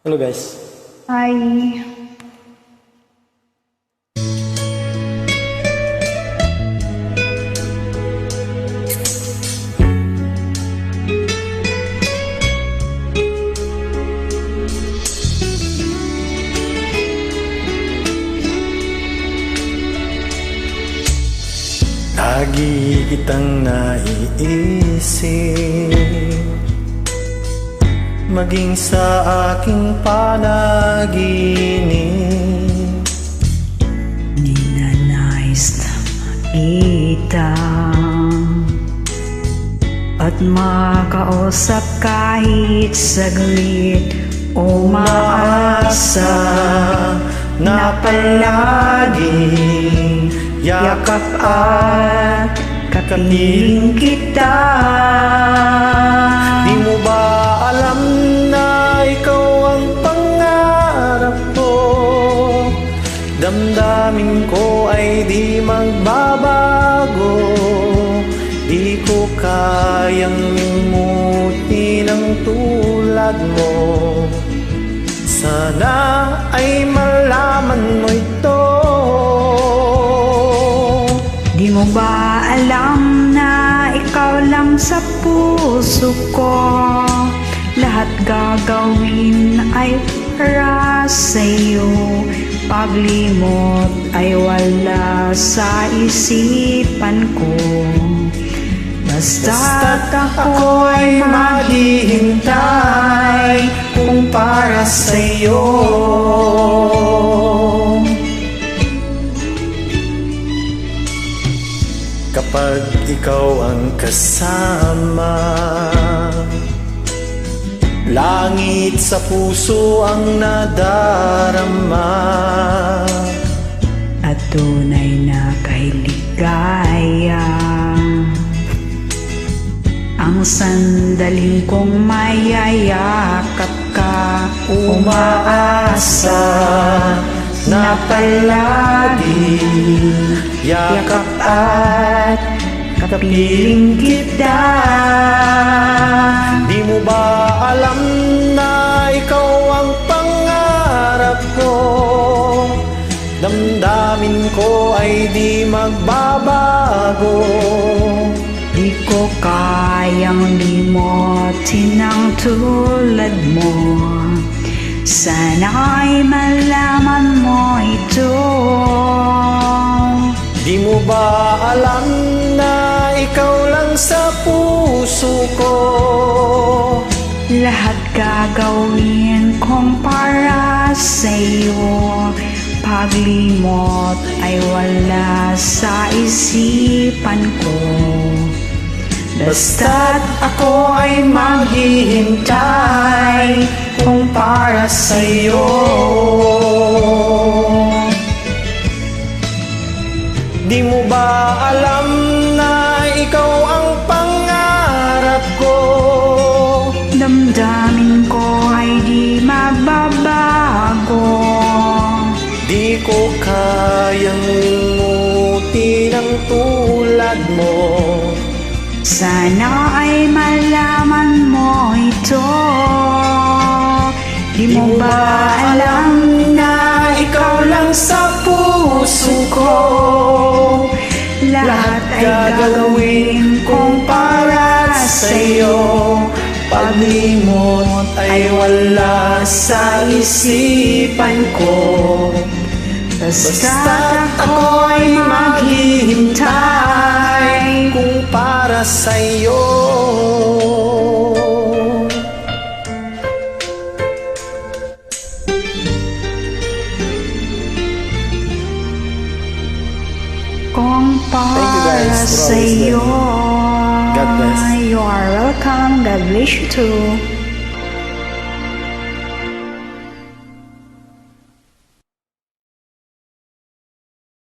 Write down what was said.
Hello guys. Hi. Lagi kitang naiisip, maging sa aking panaginip. Ninanais na makita at makausap kahit saglit. Umaasa na palaging yakap at kapiling kita. Di mo ba alam na ikaw ang pangarap ko? Damdamin ko ay di magbabago. Di ko kayang limutin ang tulad mo. Sana ay malaman mo ito. Di mo ba alam na ikaw lang sa puso ko? Lahat gagawin ay para sa'yo. Paglimot ay wala sa isipan ko. Basta't ako ay maghihintay kung para sa'yo. Kapag ikaw ang kasama, langit sa puso ang nadarama. at tunay na kahiligaya. Ang sandaling kong mayayakap ka, Umaasa na palagi yakap at kapiling kita. Di mo ba alam na ikaw ang pangarap ko? Damdamin ko ay di magbabago. di ko kayang limutin ang tulad mo. Sana'y malaman mo ito. Di mo ba alam na ikaw lang sa puso ko? Lahat gagawin kong para sa'yo. Paglimot ay wala sa isipan ko. Basta't ako ay maghihintay kung para sa'yo. Di mo ba alam na ikaw ang pangarap ko? Damdamin ko ay di magbabago. Di ko kayang limutin ang tulad mo. Sana ay malaman mo ito. Di mo ba alam na ikaw lang sa puso ko? lahat ay gagawin kong para sa'yo. Paglimot ay wala sa isipan ko. Basta't ako ay maghihintay kung para sa'yo. kung para guys for always sa'yo. God bless. You are welcome. God bless you too.